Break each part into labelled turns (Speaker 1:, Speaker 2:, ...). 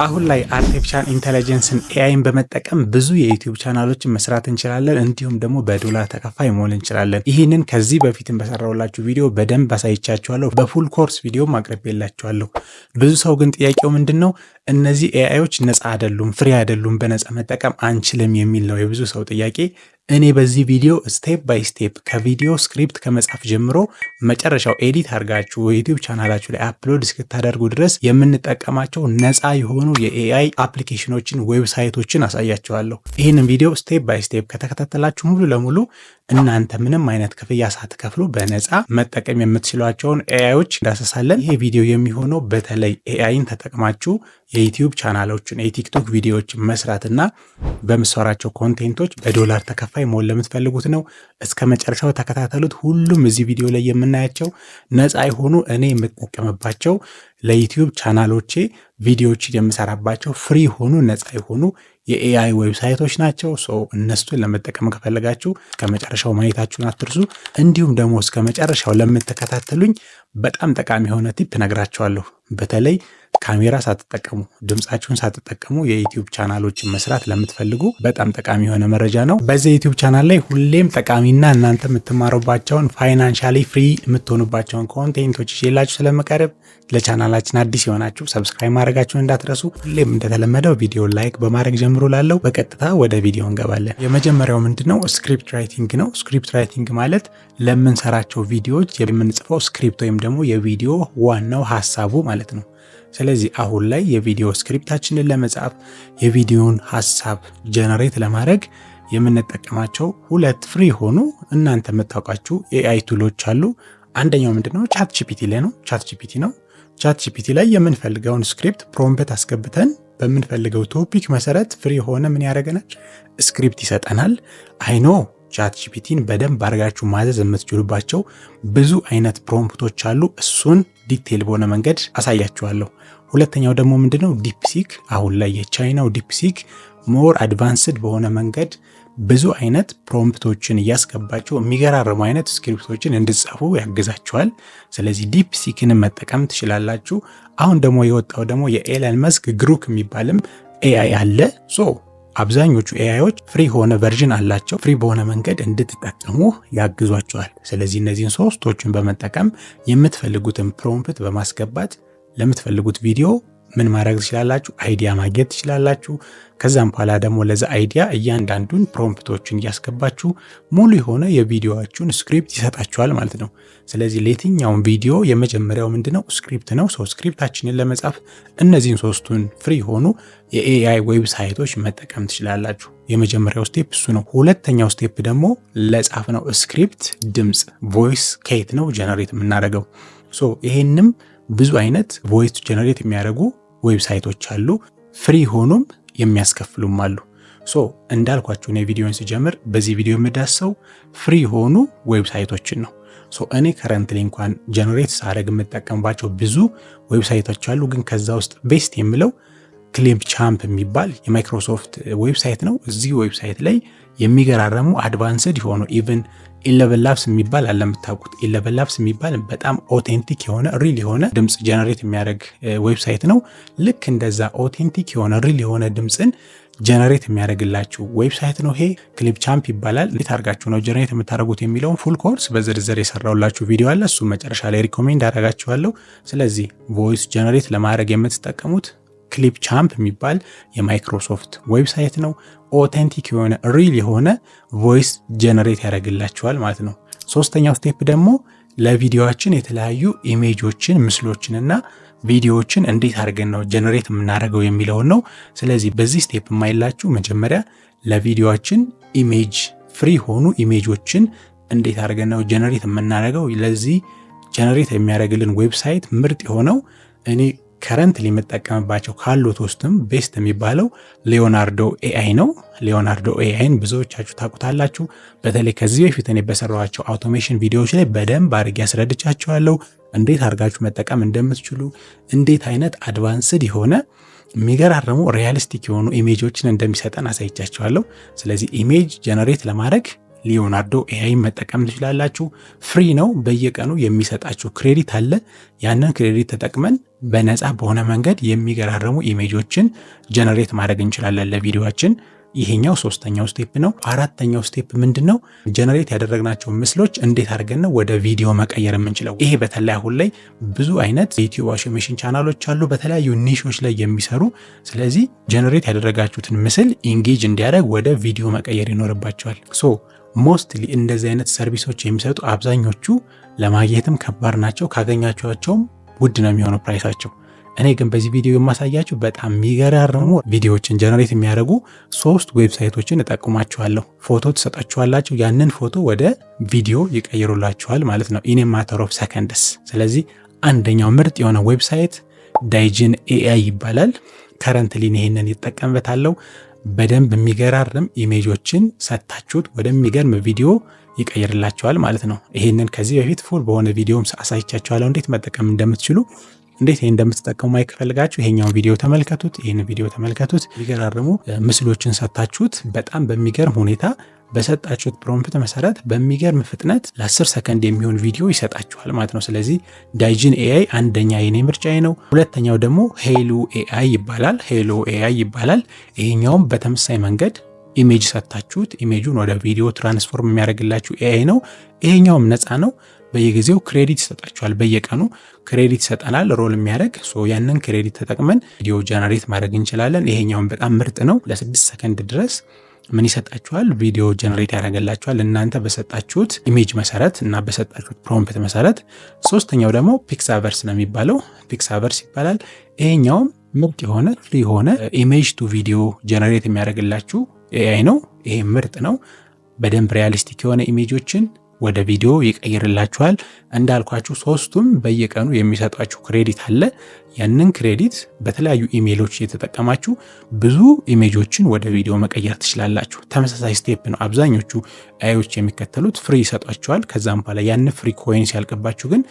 Speaker 1: አሁን ላይ አርቲፊሻል ኢንተለጀንስን ኤአይን በመጠቀም ብዙ የዩቲዩብ ቻናሎችን መስራት እንችላለን። እንዲሁም ደግሞ በዶላር ተከፋይ መሆን እንችላለን። ይህንን ከዚህ በፊትም በሰራሁላችሁ ቪዲዮ በደንብ አሳይቻችኋለሁ። በፉል ኮርስ ቪዲዮ አቅርቤላችኋለሁ። ብዙ ሰው ግን ጥያቄው ምንድነው እነዚህ ኤአይዎች ነፃ አይደሉም፣ ፍሪ አይደሉም፣ በነፃ መጠቀም አንችልም የሚል ነው የብዙ ሰው ጥያቄ። እኔ በዚህ ቪዲዮ ስቴፕ ባይ ስቴፕ ከቪዲዮ ስክሪፕት ከመጻፍ ጀምሮ መጨረሻው ኤዲት አድርጋችሁ ዩቲዩብ ቻናላችሁ ላይ አፕሎድ እስክታደርጉ ድረስ የምንጠቀማቸው ነፃ የሆኑ የኤአይ አፕሊኬሽኖችን ዌብሳይቶችን አሳያችኋለሁ። ይህንን ቪዲዮ ስቴፕ ባይ ስቴፕ ከተከታተላችሁ ሙሉ ለሙሉ እናንተ ምንም አይነት ክፍያ ሳትከፍሉ በነፃ መጠቀም የምትችሏቸውን ኤአይዎች እንዳሰሳለን። ይሄ ቪዲዮ የሚሆነው በተለይ ኤአይን ተጠቅማችሁ የዩቲዩብ ቻናሎችን የቲክቶክ ቪዲዮዎችን መስራትና በምትሰራቸው ኮንቴንቶች በዶላር ተከፋይ መሆን ለምትፈልጉት ነው። እስከ መጨረሻው ተከታተሉት። ሁሉም እዚህ ቪዲዮ ላይ የምናያቸው ነፃ የሆኑ እኔ የምጠቀምባቸው ለዩቲዩብ ቻናሎቼ ቪዲዮዎችን የምሰራባቸው ፍሪ የሆኑ ነፃ የሆኑ የኤአይ ዌብሳይቶች ናቸው። እነሱን ለመጠቀም ከፈለጋችሁ ከመጨረሻው ማየታችሁን አትርሱ። እንዲሁም ደግሞ እስከ መጨረሻው ለምትከታተሉኝ በጣም ጠቃሚ የሆነ ቲፕ ነግራችኋለሁ። በተለይ ካሜራ ሳትጠቀሙ ድምጻችሁን ሳትጠቀሙ የዩቲዩብ ቻናሎችን መስራት ለምትፈልጉ በጣም ጠቃሚ የሆነ መረጃ ነው። በዚህ ዩቲዩብ ቻናል ላይ ሁሌም ጠቃሚና እናንተ የምትማሩባቸውን ፋይናንሻሊ ፍሪ የምትሆኑባቸውን ኮንቴንቶች ይዤላችሁ ስለመቀረብ ለቻናላችን አዲስ የሆናችሁ ሰብስክራይብ ማድረጋችሁን እንዳትረሱ። ሁሌም እንደተለመደው ቪዲዮ ላይክ በማድረግ ጀምሩ ላለው በቀጥታ ወደ ቪዲዮ እንገባለን። የመጀመሪያው ምንድነው? ስክሪፕት ራይቲንግ ነው። ስክሪፕት ራይቲንግ ማለት ለምንሰራቸው ቪዲዮዎች የምንጽፈው ስክሪፕት ወይም ደግሞ የቪዲዮ ዋናው ሐሳቡ ማለት ነው። ስለዚህ አሁን ላይ የቪዲዮ ስክሪፕታችንን ለመጻፍ የቪዲዮን ሐሳብ ጀነሬት ለማድረግ የምንጠቀማቸው ሁለት ፍሪ ሆኑ እናንተ የምታውቃችሁ ኤአይ ቱሎች አሉ። አንደኛው ምንድነው? ቻት ጂፒቲ ላይ ነው። ቻት ጂፒቲ ላይ የምንፈልገውን ስክሪፕት ፕሮምፕት አስገብተን በምንፈልገው ቶፒክ መሰረት ፍሪ ሆነ ምን ያደርገናል? ስክሪፕት ይሰጠናል። አይኖ ቻት ጂፒቲን በደንብ አድርጋችሁ ማዘዝ የምትችሉባቸው ብዙ አይነት ፕሮምፕቶች አሉ። እሱን ዲቴል በሆነ መንገድ አሳያችኋለሁ። ሁለተኛው ደግሞ ምንድነው? ዲፕሲክ። አሁን ላይ የቻይናው ዲፕሲክ ሞር አድቫንስድ በሆነ መንገድ ብዙ አይነት ፕሮምፕቶችን እያስገባችሁ የሚገራርሙ አይነት ስክሪፕቶችን እንድትጻፉ ያግዛችኋል። ስለዚህ ዲፕሲክን መጠቀም ትችላላችሁ። አሁን ደግሞ የወጣው ደግሞ የኤለን መስክ ግሩክ የሚባልም ኤአይ አለ። አብዛኞቹ ኤአይዎች ፍሪ ሆነ ቨርዥን አላቸው። ፍሪ በሆነ መንገድ እንድትጠቀሙ ያግዟቸዋል። ስለዚህ እነዚህን ሶስቶችን በመጠቀም የምትፈልጉትን ፕሮምፕት በማስገባት ለምትፈልጉት ቪዲዮ ምን ማድረግ ትችላላችሁ? አይዲያ ማግኘት ትችላላችሁ። ከዛም በኋላ ደግሞ ለዛ አይዲያ እያንዳንዱን ፕሮምፕቶችን እያስገባችሁ ሙሉ የሆነ የቪዲዮአችሁን ስክሪፕት ይሰጣችኋል ማለት ነው። ስለዚህ ለየትኛውም ቪዲዮ የመጀመሪያው ምንድነው? ስክሪፕት ነው። ስክሪፕታችንን ለመጻፍ እነዚህን ሶስቱን ፍሪ ሆኑ የኤአይ ዌብሳይቶች መጠቀም ትችላላችሁ። የመጀመሪያው ስቴፕ እሱ ነው። ሁለተኛው ስቴፕ ደግሞ ለጻፍነው ስክሪፕት ድምጽ ቮይስ ከየት ነው ጀነሬት የምናደርገው? ይሄንም ብዙ አይነት ቮይስ ጀነሬት የሚያደርጉ ዌብሳይቶች አሉ። ፍሪ ሆኖም የሚያስከፍሉም አሉ። እንዳልኳችሁ እኔ ቪዲዮን ሲጀምር በዚህ ቪዲዮ የምዳሰው ፍሪ ሆኑ ዌብሳይቶችን ነው። እኔ ከረንትሊ እንኳን ጀነሬት ሳደርግ የምጠቀምባቸው ብዙ ዌብሳይቶች አሉ። ግን ከዛ ውስጥ ቤስት የምለው ክሊፕ ቻምፕ የሚባል የማይክሮሶፍት ዌብሳይት ነው። እዚህ ዌብሳይት ላይ የሚገራረሙ አድቫንስድ የሆኑ ኢቭን ኢለቨን ላብስ የሚባል አለ የምታውቁት። ኢለቨን ላብስ የሚባል በጣም ኦቴንቲክ የሆነ ሪል የሆነ ድምጽ ጀነሬት የሚያደርግ ዌብሳይት ነው። ልክ እንደዛ ኦቴንቲክ የሆነ ሪል የሆነ ድምጽን ጀነሬት የሚያደርግላችሁ ዌብሳይት ነው። ይሄ ክሊፕ ቻምፕ ይባላል። እንዴት አድርጋችሁ ነው ጀነሬት የምታደርጉት የሚለውን ፉል ኮርስ በዝርዝር የሰራውላችሁ ቪዲዮ አለ። እሱ መጨረሻ ላይ ሪኮሜንድ አደርጋችኋለሁ። ስለዚህ ቮይስ ጀነሬት ለማድረግ የምትጠቀሙት ክሊፕ ቻምፕ የሚባል የማይክሮሶፍት ዌብሳይት ነው። ኦቴንቲክ የሆነ ሪል የሆነ ቮይስ ጀነሬት ያደርግላችኋል ማለት ነው። ሶስተኛው ስቴፕ ደግሞ ለቪዲዮአችን የተለያዩ ኢሜጆችን ምስሎችንና ቪዲዮዎችን እንዴት አድርገን ነው ጀነሬት የምናደርገው የሚለውን ነው። ስለዚህ በዚህ ስቴፕ የማይላችሁ መጀመሪያ ለቪዲዮአችን ኢሜጅ ፍሪ ሆኑ ኢሜጆችን እንዴት አድርገን ነው ጀነሬት የምናደርገው። ለዚህ ጀነሬት የሚያደርግልን ዌብሳይት ምርጥ የሆነው እኔ ከረንትሊ የምጠቀምባቸው ካሉት ውስጥም ቤስት የሚባለው ሊዮናርዶ ኤአይ ነው። ሊዮናርዶ ኤአይን ብዙዎቻችሁ ታውቁታላችሁ። በተለይ ከዚህ በፊት እኔ በሰራኋቸው አውቶሜሽን ቪዲዮዎች ላይ በደንብ አድርጌ ያስረድቻችኋለሁ እንዴት አድርጋችሁ መጠቀም እንደምትችሉ፣ እንዴት አይነት አድቫንስድ የሆነ የሚገራርሙ ሪያሊስቲክ የሆኑ ኢሜጆችን እንደሚሰጠን አሳይቻችኋለሁ። ስለዚህ ኢሜጅ ጀነሬት ለማድረግ ሊዮናርዶ ኤአይ መጠቀም ትችላላችሁ። ፍሪ ነው። በየቀኑ የሚሰጣችሁ ክሬዲት አለ። ያንን ክሬዲት ተጠቅመን በነፃ በሆነ መንገድ የሚገራረሙ ኢሜጆችን ጀነሬት ማድረግ እንችላለን ለቪዲዮአችን። ይሄኛው ሶስተኛው ስቴፕ ነው። አራተኛው ስቴፕ ምንድነው? ጀነሬት ያደረግናቸው ምስሎች እንዴት አድርገን ነው ወደ ቪዲዮ መቀየር የምንችለው? ይሄ በተለይ አሁን ላይ ብዙ አይነት የዩቲዩብ አውቶሜሽን ቻናሎች አሉ በተለያዩ ኒሾች ላይ የሚሰሩ። ስለዚህ ጀነሬት ያደረጋችሁትን ምስል ኢንጌጅ እንዲያደርግ ወደ ቪዲዮ መቀየር ይኖርባቸዋል። ሞስትሊ እንደዚህ አይነት ሰርቪሶች የሚሰጡ አብዛኞቹ ለማግኘትም ከባድ ናቸው። ካገኛቸዋቸውም ውድ ነው የሚሆነው ፕራይሳቸው። እኔ ግን በዚህ ቪዲዮ የማሳያችሁ በጣም የሚገራርሙ ቪዲዮዎችን ጀነሬት የሚያደርጉ 3 ዌብሳይቶችን እጠቁማችኋለሁ። ፎቶ ትሰጣችኋላችሁ፣ ያንን ፎቶ ወደ ቪዲዮ ይቀይሩላችኋል ማለት ነው ኢን ማተር ኦፍ ሰከንድስ። ስለዚህ አንደኛው ምርጥ የሆነ ዌብሳይት ዳይጅን ኤአይ ይባላል። ከረንትሊ ይሄንን ይጠቀምበታለሁ። በደንብ የሚገራርም ኢሜጆችን ሰጣችሁት ወደሚገርም ቪዲዮ ይቀይርላችኋል ማለት ነው። ይሄንን ከዚህ በፊት ፉል በሆነ ቪዲዮም አሳይቻችኋለሁ እንዴት መጠቀም እንደምትችሉ። እንዴት ይሄን እንደምትጠቀሙ ማየት ከፈለጋችሁ ይሄኛውን ቪዲዮ ተመልከቱት፣ ይሄን ቪዲዮ ተመልከቱት። የሚገራርሙ ምስሎችን ሰጣችሁት በጣም በሚገርም ሁኔታ በሰጣችሁት ፕሮምፕት መሰረት በሚገርም ፍጥነት ለ10 ሰከንድ የሚሆን ቪዲዮ ይሰጣችኋል ማለት ነው። ስለዚህ ዳይጅን ኤአይ አንደኛ የኔ ምርጫዬ ነው። ሁለተኛው ደግሞ ሄሎ ኤአይ ይባላል። ሄሎ ኤአይ ይባላል። ይሄኛውም በተመሳሳይ መንገድ ኢሜጅ ሰጣችሁት ኢሜጁን ወደ ቪዲዮ ትራንስፎርም የሚያደርግላችሁ ኤአይ ነው። ይሄኛውም ነፃ ነው። በየጊዜው ክሬዲት ይሰጣችኋል። በየቀኑ ክሬዲት ይሰጠናል ሮል የሚያደርግ ያንን ክሬዲት ተጠቅመን ቪዲዮ ጀነሬት ማድረግ እንችላለን። ይሄኛውም በጣም ምርጥ ነው። ለ6 ሰከንድ ድረስ ምን ይሰጣችኋል? ቪዲዮ ጀነሬት ያደርግላችኋል እናንተ በሰጣችሁት ኢሜጅ መሰረት እና በሰጣችሁት ፕሮምፕት መሰረት። ሶስተኛው ደግሞ ፒክሳቨርስ ነው የሚባለው። ፒክሳቨርስ ይባላል። ይሄኛውም ምርጥ የሆነ ፍሪ የሆነ ኢሜጅ ቱ ቪዲዮ ጀነሬት የሚያደርግላችሁ ኤአይ ነው። ይሄ ምርጥ ነው። በደንብ ሪያሊስቲክ የሆነ ኢሜጆችን ወደ ቪዲዮ ይቀይርላችኋል። እንዳልኳችሁ 3ቱም በየቀኑ የሚሰጧችሁ ክሬዲት አለ። ያንን ክሬዲት በተለያዩ ኢሜሎች እየተጠቀማችሁ ብዙ ኢሜጆችን ወደ ቪዲዮ መቀየር ትችላላችሁ። ተመሳሳይ ስቴፕ ነው አብዛኞቹ ኤአዮች የሚከተሉት። ፍሪ ይሰጧችኋል። ከዛም በኋላ ያን ፍሪ ኮይን ሲያልቅባችሁ ግን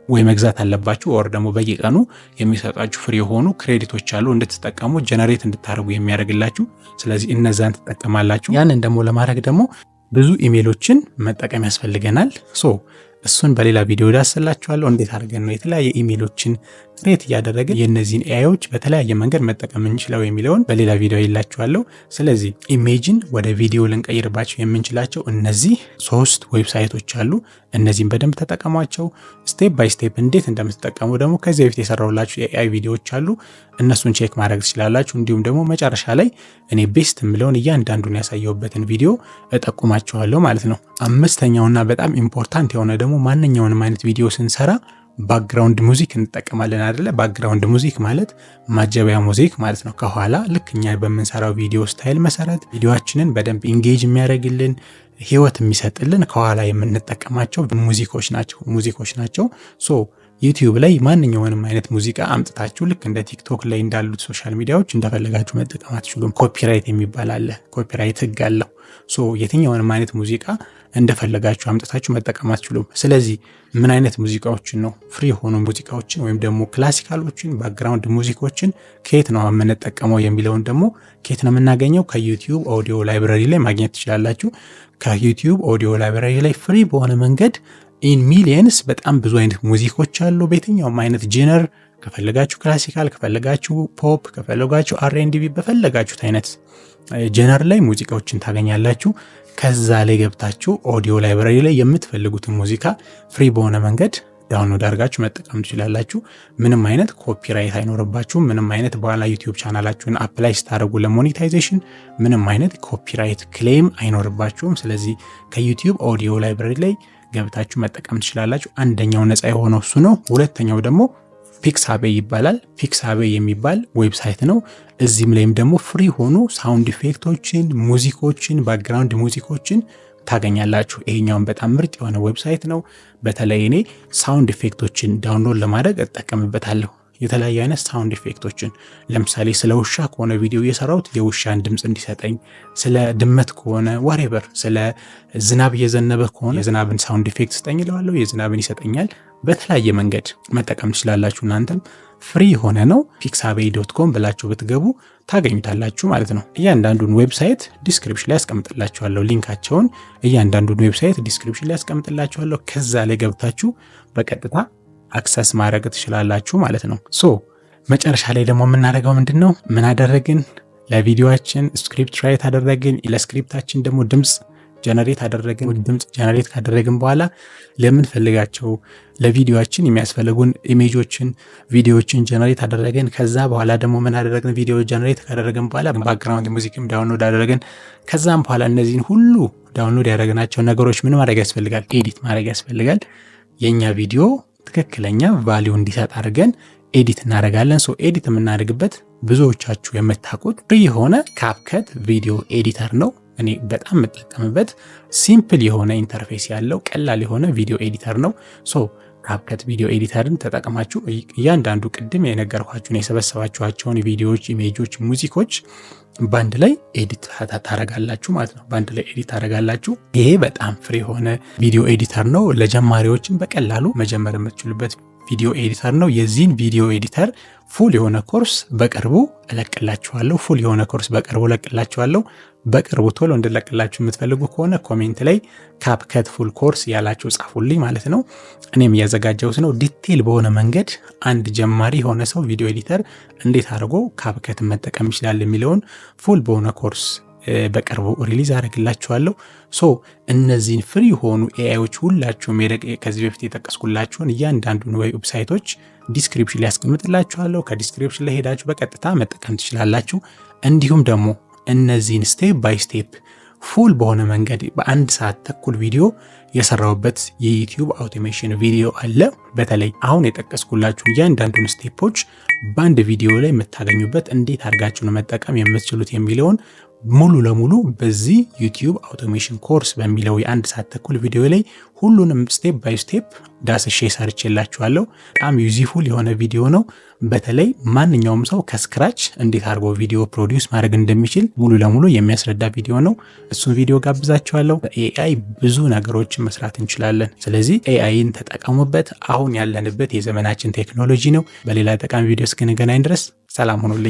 Speaker 1: ወይ መግዛት አለባችሁ ወር ደግሞ በየቀኑ የሚሰጧችሁ ፍሪ የሆኑ ክሬዲቶች አሉ እንድትጠቀሙ ጀነሬት እንድታደርጉ የሚያደርግላችሁ። ስለዚህ እነዛን ትጠቀማላችሁ። ያንን ደግሞ ለማድረግ ደግሞ ብዙ ኢሜሎችን መጠቀም ያስፈልገናል። እሱን በሌላ ቪዲዮ ዳስላችኋለሁ። እንዴት አድርገን ነው የተለያየ ኢሜሎችን ክሬት እያደረግን የእነዚህን ኤአዮች በተለያየ መንገድ መጠቀም እንችለው የሚለውን በሌላ ቪዲዮ ይላችኋለሁ። ስለዚህ ኢሜጅን ወደ ቪዲዮ ልንቀይርባቸው የምንችላቸው እነዚህ 3 ዌብሳይቶች አሉ። እነዚህን በደንብ ተጠቀሟቸው። ስቴፕ ባይ ስቴፕ እንዴት እንደምትጠቀሙ ደግሞ ከዚህ በፊት የሰራሁላችሁ የኤአይ ቪዲዮዎች አሉ። እነሱን ቼክ ማድረግ ትችላላችሁ። እንዲሁም ደግሞ መጨረሻ ላይ እኔ ቤስት የምለውን እያንዳንዱን ያሳየሁበትን ቪዲዮ እጠቁማችኋለሁ ማለት ነው። አምስተኛውና በጣም ኢምፖርታንት የሆነ ደግሞ ማንኛውንም አይነት ቪዲዮ ስንሰራ ባክግራውንድ ሙዚክ እንጠቀማለን አይደለ? ባክግራውንድ ሙዚክ ማለት ማጀቢያ ሙዚክ ማለት ነው። ከኋላ ልክ እኛ በምንሰራው ቪዲዮ ስታይል መሰረት ቪዲዮአችንን በደንብ ኢንጌጅ የሚያደርግልን ህይወት የሚሰጥልን ከኋላ የምንጠቀማቸው ሙዚኮች ናቸው። ዩቲዩብ ላይ ማንኛውንም አይነት ሙዚቃ አምጥታችሁ ልክ እንደ ቲክቶክ ላይ እንዳሉት ሶሻል ሚዲያዎች እንደፈለጋችሁ መጠቀም አትችሉም። ኮፒራይት የሚባል አለ። ኮፒራይት ህግ አለው። የትኛውንም አይነት ሙዚቃ እንደፈለጋችሁ አምጥታችሁ መጠቀም አትችሉም። ስለዚህ ምን አይነት ሙዚቃዎችን ነው ፍሪ የሆኑ ሙዚቃዎችን ወይም ደግሞ ክላሲካሎችን ባክግራውንድ ሙዚኮችን ከየት ነው የምንጠቀመው የሚለውን ደግሞ ከየት ነው የምናገኘው? ከዩቲዩብ ኦዲዮ ላይብራሪ ላይ ማግኘት ትችላላችሁ። ከዩቲዩብ ኦዲዮ ላይብራሪ ላይ ፍሪ በሆነ መንገድ ኢን ሚሊየንስ በጣም ብዙ አይነት ሙዚኮች አሉ። በየትኛውም አይነት ጄነር ከፈለጋችሁ ክላሲካል፣ ከፈለጋችሁ ፖፕ፣ ከፈለጋችሁ አር&ቢ በፈለጋችሁት አይነት ጄነር ላይ ሙዚቃዎችን ታገኛላችሁ። ከዛ ላይ ገብታችሁ ኦዲዮ ላይብራሪ ላይ የምትፈልጉትን ሙዚቃ ፍሪ በሆነ መንገድ ዳውንሎድ አድርጋችሁ መጠቀም ትችላላችሁ። ምንም አይነት ኮፒራይት አይኖርባችሁም። ምንም አይነት በኋላ ዩቲዩብ ቻናላችሁን አፕላይ ስታደርጉ ለሞኔታይዜሽን ምንም አይነት ኮፒራይት ክሌም አይኖርባችሁም። ስለዚህ ከዩቲዩብ ኦዲዮ ላይብራሪ ላይ ገብታችሁ መጠቀም ትችላላችሁ። አንደኛው ነፃ የሆነው እሱ ነው። ሁለተኛው ደግሞ ፒክሳቤ ይባላል። ፒክሳቤ የሚባል ዌብሳይት ነው። እዚህም ላይም ደግሞ ፍሪ ሆኑ ሳውንድ ኢፌክቶችን፣ ሙዚኮችን፣ ባክግራውንድ ሙዚኮችን ታገኛላችሁ። ይሄኛውን በጣም ምርጥ የሆነ ዌብሳይት ነው። በተለይ እኔ ሳውንድ ኢፌክቶችን ዳውንሎድ ለማድረግ እጠቀምበታለሁ። የተለያዩ አይነት ሳውንድ ኢፌክቶችን ለምሳሌ ስለ ውሻ ከሆነ ቪዲዮ የሰራሁት የውሻን ድምፅ እንዲሰጠኝ፣ ስለ ድመት ከሆነ ዋሬቨር፣ ስለ ዝናብ እየዘነበ ከሆነ የዝናብን ሳውንድ ኢፌክት ስጠኝ እለዋለሁ፣ የዝናብን ይሰጠኛል። በተለያየ መንገድ መጠቀም ትችላላችሁ። እናንተም ፍሪ የሆነ ነው። pixabay.com ብላችሁ ብትገቡ ታገኙታላችሁ ማለት ነው። እያንዳንዱን ዌብሳይት ዲስክሪፕሽን ላይ ያስቀምጥላችኋለሁ ሊንካቸውን። እያንዳንዱን ዌብሳይት ዲስክሪፕሽን ላይ ያስቀምጥላችኋለሁ። ከዛ ላይ ገብታችሁ በቀጥታ አክሰስ ማድረግ ትችላላችሁ ማለት ነው። መጨረሻ ላይ ደግሞ የምናደርገው ምንድነው? ምን አደረግን? ለቪዲዮአችን ስክሪፕት ራይት አደረግን። ለስክሪፕታችን ደግሞ ድምጽ ጀነሬት አደረግን። ድምጽ ጀነሬት ካደረግን በኋላ ለምንፈልጋቸው ለቪዲዮአችን የሚያስፈልጉን ኢሜጆችን፣ ቪዲዮዎችን ጀነሬት አደረግን። ከዛ በኋላ ደግሞ ምን አደረግን? ቪዲዮ ጀነሬት ካደረግን በኋላ ባክግራውንድ ሙዚክም ዳውንሎድ አደረግን። ከዛም በኋላ እነዚህን ሁሉ ዳውንሎድ ያደረግናቸው ነገሮች ምን ማድረግ ያስፈልጋል? ኤዲት ማድረግ ያስፈልጋል። የኛ ቪዲዮ ትክክለኛ ቫልዩ እንዲሰጥ አድርገን ኤዲት እናደርጋለን። ኤዲት የምናደርግበት ብዙዎቻችሁ የምታውቁት ፍሪ የሆነ ካፕከት ቪዲዮ ኤዲተር ነው። እኔ በጣም የምጠቀምበት ሲምፕል የሆነ ኢንተርፌስ ያለው ቀላል የሆነ ቪዲዮ ኤዲተር ነው። ካፕከት ቪዲዮ ኤዲተርን ተጠቅማችሁ እያንዳንዱ ቅድም የነገርኳችሁን የሰበሰባችኋቸውን ቪዲዮዎች፣ ኢሜጆች፣ ሙዚኮች ባንድ ላይ ኤዲት ታረጋላችሁ ማለት ነው። ባንድ ላይ ኤዲት ታረጋላችሁ። ይሄ በጣም ፍሪ የሆነ ቪዲዮ ኤዲተር ነው። ለጀማሪዎችን በቀላሉ መጀመር የምትችሉበት ቪዲዮ ኤዲተር ነው። የዚህን ቪዲዮ ኤዲተር ፉል የሆነ ኮርስ በቅርቡ እለቅላችኋለሁ። በቅርቡ ቶሎ እንድለቅላችሁ የምትፈልጉ ከሆነ ኮሜንት ላይ ካፕከት ፉል ኮርስ ያላችሁ ጻፉልኝ ማለት ነው። እኔም እያዘጋጀሁት ነው። ዲቴል በሆነ መንገድ አንድ ጀማሪ የሆነ ሰው ቪዲዮ ኤዲተር እንዴት አድርጎ ካፕከት መጠቀም ይችላል የሚለውን ፉል በሆነ ኮርስ በቅርቡ ሪሊዝ አደርግላችኋለሁ። እነዚህን ፍሪ የሆኑ ኤአይዎች ሁላችሁም ከዚህ በፊት የጠቀስኩላችሁን እያንዳንዱን ዌብሳይቶች ዲስክሪፕሽን ላይ ያስቀምጥላችኋለሁ። ከዲስክሪፕሽን ላይ ሄዳችሁ በቀጥታ መጠቀም ትችላላችሁ። እንዲሁም ደግሞ እነዚህን ስቴፕ ባይ ስቴፕ ፉል በሆነ መንገድ በአንድ ሰዓት ተኩል ቪዲዮ የሰራውበት የዩቲዩብ አውቶሜሽን ቪዲዮ አለ። በተለይ አሁን የጠቀስኩላችሁ እያንዳንዱን ስቴፖች በአንድ ቪዲዮ ላይ የምታገኙበት እንዴት አድርጋችሁ ነው መጠቀም የምትችሉት የሚለውን ሙሉ ለሙሉ በዚህ ዩቲዩብ አውቶሜሽን ኮርስ በሚለው የአንድ ሰዓት ተኩል ቪዲዮ ላይ ሁሉንም ስቴፕ ባይ ስቴፕ ዳስሼ ሰርቼላችኋለሁ። በጣም ዩዚፉል የሆነ ቪዲዮ ነው። በተለይ ማንኛውም ሰው ከስክራች እንዴት አድርጎ ቪዲዮ ፕሮዲውስ ማድረግ እንደሚችል ሙሉ ለሙሉ የሚያስረዳ ቪዲዮ ነው። እሱን ቪዲዮ ጋብዛችኋለሁ። በኤአይ ብዙ ነገሮችን መስራት እንችላለን። ስለዚህ ኤአይን ተጠቀሙበት። አሁን ያለንበት የዘመናችን ቴክኖሎጂ ነው። በሌላ ጠቃሚ ቪዲዮ እስክንገናኝ ድረስ ሰላም ሁኑልኝ።